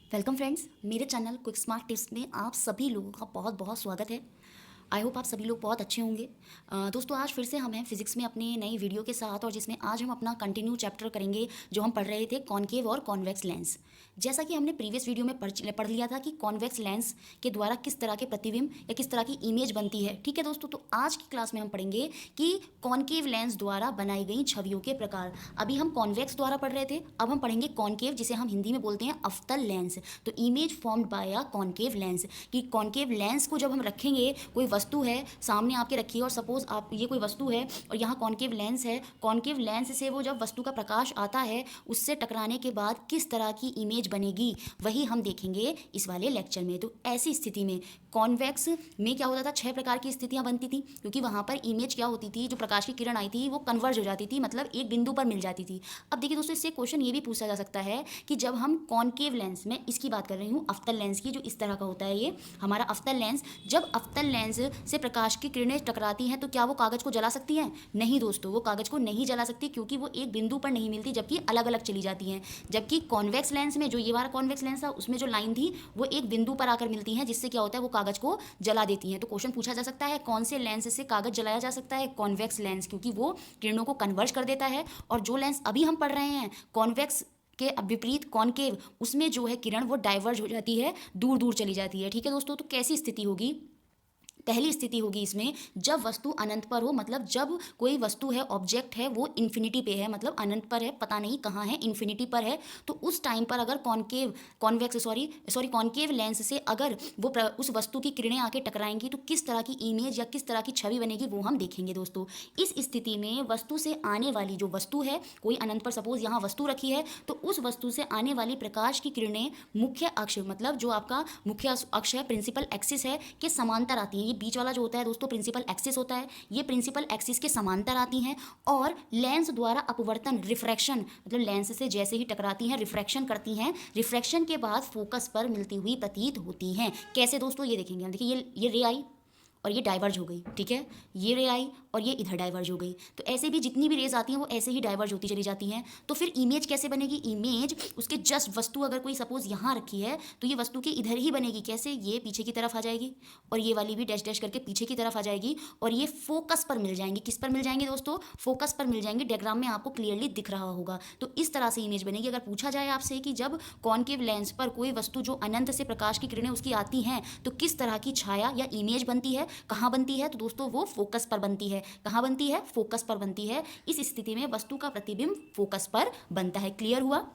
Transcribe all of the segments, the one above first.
Welcome friends, मेरे channel quick smart tips में आप सभी लोगों का बहुत बहुत स्वागत है। आई होप आप सभी लोग बहुत अच्छे होंगे। दोस्तों, आज फिर से हम हैं फिजिक्स में अपने नई वीडियो के साथ, और जिसमें आज हम अपना कंटिन्यू चैप्टर करेंगे जो हम पढ़ रहे थे, कॉनकेव और कॉन्वेक्स लेंस। जैसा कि हमने प्रीवियस वीडियो में पढ़ लिया था कि कॉन्वेक्स लेंस के द्वारा किस तरह के प्रतिबिंब या किस तरह की इमेज बनती है। ठीक है दोस्तों, तो आज की क्लास में हम पढ़ेंगे कि कॉनकेव लेंस द्वारा बनाई गई छवियों के प्रकार। अभी हम कॉन्वेक्स द्वारा पढ़ रहे थे, अब हम पढ़ेंगे कॉनकेव, जिसे हम हिंदी में बोलते हैं अवतल लेंस। तो image formed by a concave lens, कि कॉनकेव लेंस को जब हम रखेंगे, कोई वस्तु है सामने आपके रखी है और सपोज आप ये कोई वस्तु है और यहाँ कॉनकेव लेंस है, कॉनकेव लेंस से वो जब वस्तु का प्रकाश आता है उससे टकराने के बाद किस तरह की इमेज बनेगी, वही हम देखेंगे इस वाले लेक्चर में। तो ऐसी स्थिति में कॉन्वेक्स में क्या होता था, 6 प्रकार की स्थितियां बनती थी, क्योंकि वहाँ पर इमेज क्या होती थी, जो प्रकाश की किरण आई थी वो कन्वर्ज हो जाती थी, मतलब एक बिंदु पर मिल जाती थी। अब देखिए दोस्तों, इससे क्वेश्चन ये भी पूछा जा सकता है कि जब हम कॉनकेव लेंस में, इसकी बात कर रही हूँ अवतल लेंस की, जो इस तरह का होता है ये हमारा अवतल लेंस, जब अवतल लेंस से प्रकाश की किरणें टकराती हैं तो क्या वो कागज को जला सकती हैं? नहीं दोस्तों, वो कागज को नहीं जला सकती, क्योंकि वो एक बिंदु पर नहीं मिलती, जबकि अलग अलग चली जाती हैं। जबकि कॉन्वेक्स लेंस में, जो ये वाला कॉन्वेक्स लेंस था, उसमें जो लाइन थी वो एक बिंदु पर आकर मिलती हैं, जिससे क्या होता है, वो कागज को जला देती हैं। तो क्वेश्चन पूछा जा सकता है, कौन से लेंस से कागज जलाया जा सकता है? कॉन्वेक्स लेंस, क्योंकि वो किरणों को कन्वर्ज कर देता है। और जो लेंस अभी हम पढ़ रहे हैं कॉन्वेक्स के विपरीत कॉनकेव, उसमें जो है किरण वो डाइवर्ज हो जाती है, दूर दूर चली जाती है। ठीक है दोस्तों, तो कैसी स्थिति होगी? पहली स्थिति होगी इसमें, जब वस्तु अनंत पर हो, मतलब जब कोई वस्तु है, ऑब्जेक्ट है, वो इन्फिनिटी पे है, मतलब अनंत पर है, पता नहीं कहाँ है, इन्फिनिटी पर है, तो उस टाइम पर अगर कॉनकेव लेंस से अगर वो उस वस्तु की किरणें आके टकराएंगी तो किस तरह की इमेज या किस तरह की छवि बनेगी, वो हम देखेंगे दोस्तों। इस स्थिति में वस्तु से आने वाली जो वस्तु है, कोई अनंत पर सपोज यहाँ वस्तु रखी है, तो उस वस्तु से आने वाली प्रकाश की किरणें मुख्य अक्ष, मतलब जो आपका मुख्य अक्ष है, प्रिंसिपल एक्सिस है, के समांतर आती हैं। बीच वाला जो होता है दोस्तों प्रिंसिपल एक्सिस होता है, ये प्रिंसिपल एक्सिस के समांतर आती हैं, और लेंस द्वारा अपवर्तन, रिफ्रैक्शन, मतलब लेंस से जैसे ही टकराती हैं रिफ्रैक्शन करती हैं, रिफ्रैक्शन के बाद फोकस पर मिलती हुई प्रतीत होती हैं। कैसे दोस्तों, ये देखेंगे हम। देखिए ये रे आई और ये डाइवर्ज हो गई, ठीक है, ये रे आई और ये इधर डाइवर्ज हो गई। तो ऐसे भी जितनी भी रेज आती हैं वो ऐसे ही डाइवर्ज होती चली जाती हैं। तो फिर इमेज कैसे बनेगी? इमेज उसके जस्ट वस्तु अगर कोई सपोज यहाँ रखी है तो ये वस्तु के इधर ही बनेगी। कैसे? ये पीछे की तरफ आ जाएगी और ये वाली भी डैश डैश करके पीछे की तरफ आ जाएगी, और ये फोकस पर मिल जाएंगी। किस पर मिल जाएंगे दोस्तों? फोकस पर मिल जाएंगे। डायग्राम में आपको क्लियरली दिख रहा होगा। तो इस तरह से इमेज बनेगी। अगर पूछा जाए आपसे कि जब कॉनकेव लेंस पर कोई वस्तु जो अनंत से प्रकाश की किरणें उसकी आती हैं तो किस तरह की छाया या इमेज बनती है, कहाँ बनती है, तो दोस्तों वो फोकस पर बनती है। कहाँ बनती है? फोकस पर बनती है। इस स्थिति में वस्तु का प्रतिबिंब फोकस पर बनता है। क्लियर हुआ?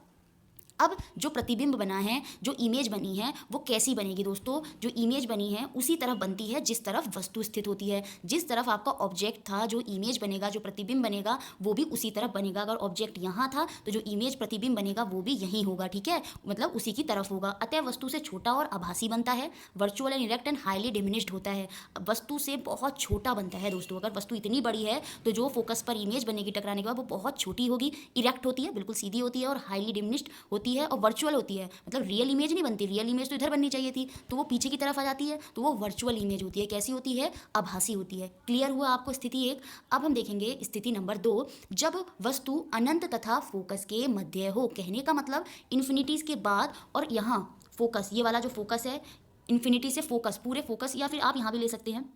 अब जो प्रतिबिंब बना है, जो इमेज बनी है, वो कैसी बनेगी दोस्तों? जो इमेज बनी है उसी तरफ बनती है जिस तरफ वस्तु स्थित होती है। जिस तरफ आपका ऑब्जेक्ट था, जो इमेज बनेगा, जो प्रतिबिंब बनेगा, वो भी उसी तरफ बनेगा। अगर ऑब्जेक्ट यहाँ था तो जो इमेज प्रतिबिंब बनेगा वो भी यहीं होगा, ठीक है, मतलब उसी की तरफ होगा। अतः वस्तु से छोटा और आभासी बनता है, virtual and erect and highly diminished होता है। वस्तु से बहुत छोटा बनता है दोस्तों। अगर वस्तु इतनी बड़ी है तो जो फोकस पर इमेज बनेगी टकराने के बाद वो बहुत छोटी होगी, इरेक्ट होती है, बिल्कुल सीधी होती है, और हाईली डिमिनिश्ड होती है और वर्चुअल होती है। मतलब रियल इमेज नहीं बनती, रियल इमेज तो इधर बननी चाहिए थी, तो वो पीछे की तरफ आ जाती है, तो वो वर्चुअल इमेज होती है। कैसी होती है? आभासी होती है। क्लियर हुआ आपको स्थिति 1? अब हम देखेंगे स्थिति नंबर 2, जब वस्तु अनंत तथा फोकस के मध्य हो। कहने का मतलब इन्फिनिटीज के बाद, और यहाँ फोकस, ये वाला जो फोकस है, इन्फिनिटी से फोकस, पूरे फोकस, या फिर आप यहाँ भी ले सकते हैं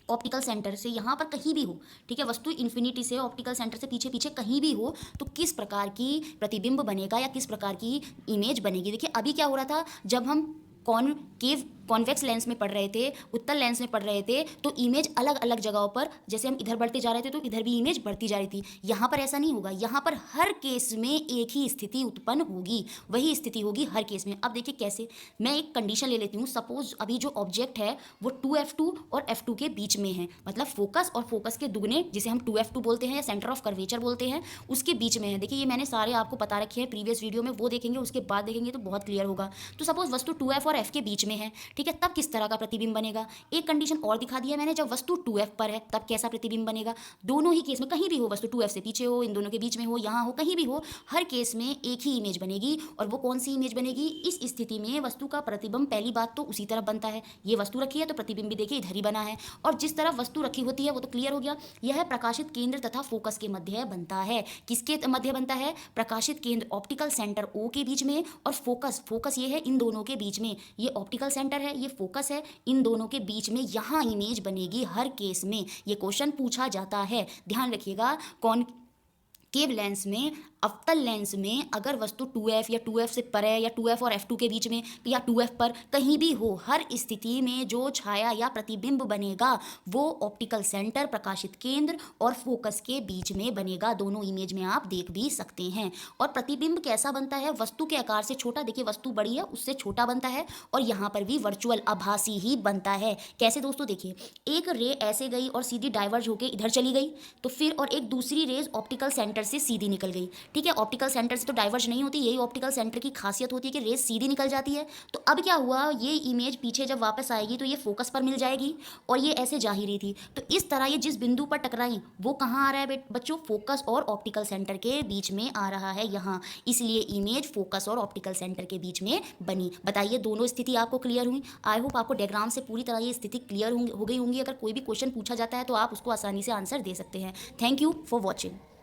ऑप्टिकल सेंटर से यहाँ पर कहीं भी हो, ठीक है, वस्तु इन्फिनिटी से ऑप्टिकल सेंटर से पीछे पीछे कहीं भी हो, तो किस प्रकार की प्रतिबिंब बनेगा या किस प्रकार की इमेज बनेगी। देखिए अभी क्या हो रहा था, जब हम कॉन्वेक्स लेंस में पढ़ रहे थे, उत्तल लेंस में पढ़ रहे थे, तो इमेज अलग अलग जगहों पर, जैसे हम इधर बढ़ते जा रहे थे तो इधर भी इमेज बढ़ती जा रही थी। यहाँ पर ऐसा नहीं होगा। यहाँ पर हर केस में एक ही स्थिति उत्पन्न होगी, वही स्थिति होगी हर केस में। अब देखिए कैसे, मैं एक कंडीशन ले लेती हूँ। सपोज अभी जो ऑब्जेक्ट है वो 2f2 और f2 के बीच में है, मतलब फोकस और फोकस के दुगने, जिसे हम 2f2 बोलते हैं या सेंटर ऑफ कर्वेचर बोलते हैं, उसके बीच में है। देखिए ये मैंने सारे आपको बता रखे हैं प्रीवियस वीडियो में, वो देखेंगे, उसके बाद देखेंगे तो बहुत क्लियर होगा। तो सपोज वस्तु 2f और f के बीच में है, ठीक है, तब किस तरह का प्रतिबिंब बनेगा। एक कंडीशन और दिखा दिया मैंने, जब वस्तु 2f पर है तब कैसा प्रतिबिंब बनेगा। दोनों ही केस में कहीं भी हो, वस्तु 2f से पीछे हो, इन दोनों के बीच में हो, यहाँ हो, कहीं भी हो, हर केस में एक ही इमेज बनेगी। और वो कौन सी इमेज बनेगी, इस स्थिति में वस्तु का प्रतिबिंब पहली बात तो उसी तरफ बनता है। ये वस्तु रखी है तो प्रतिबिंब भी देखिए इधर ही बना है, और जिस तरफ वस्तु रखी होती है वो तो क्लियर हो गया, यह प्रकाशित केंद्र तथा फोकस के मध्य बनता है। किसके मध्य बनता है, प्रकाशित केंद्र ऑप्टिकल सेंटर O के बीच में, और फोकस ये है इन दोनों के बीच में। ये ऑप्टिकल सेंटर है, ये फोकस है, इन दोनों के बीच में यहाँ इमेज बनेगी हर केस में। ये क्वेश्चन पूछा जाता है, ध्यान रखिएगा। कॉनकेव लेंस में, अवतल लेंस में अगर वस्तु 2f या 2f से परे या 2f और f2 के बीच में या 2f पर कहीं भी हो, हर स्थिति में जो छाया या प्रतिबिंब बनेगा वो ऑप्टिकल सेंटर, प्रकाशित केंद्र और फोकस के बीच में बनेगा। दोनों इमेज में आप देख भी सकते हैं। और प्रतिबिंब कैसा बनता है, वस्तु के आकार से छोटा, देखिए वस्तु बड़ी है उससे छोटा बनता है, और यहाँ पर भी वर्चुअल आभासी ही बनता है। कैसे दोस्तों, देखिए एक रे ऐसे गई और सीधी डाइवर्ज होकर इधर चली गई, तो फिर और एक दूसरी रेज ऑप्टिकल सेंटर से सीधी निकल गई। ठीक है, ऑप्टिकल सेंटर से तो डाइवर्ज नहीं होती, यही ऑप्टिकल सेंटर की खासियत होती है कि रेज सीधी निकल जाती है। तो अब क्या हुआ, ये इमेज पीछे जब वापस आएगी तो ये फोकस पर मिल जाएगी, और ये ऐसे जा ही रही थी। तो इस तरह ये जिस बिंदु पर टकराई वो कहाँ आ रहा है बच्चों, फोकस और ऑप्टिकल सेंटर के बीच में आ रहा है यहाँ, इसलिए इमेज फोकस और ऑप्टिकल सेंटर के बीच में बनी। बताइए दोनों स्थिति आपको क्लियर हुई। आई होप आपको डायग्राम से पूरी तरह ये स्थिति क्लियर हो गई होंगी। अगर कोई भी क्वेश्चन पूछा जाता है तो आप उसको आसानी से आंसर दे सकते हैं। Thank you for watching.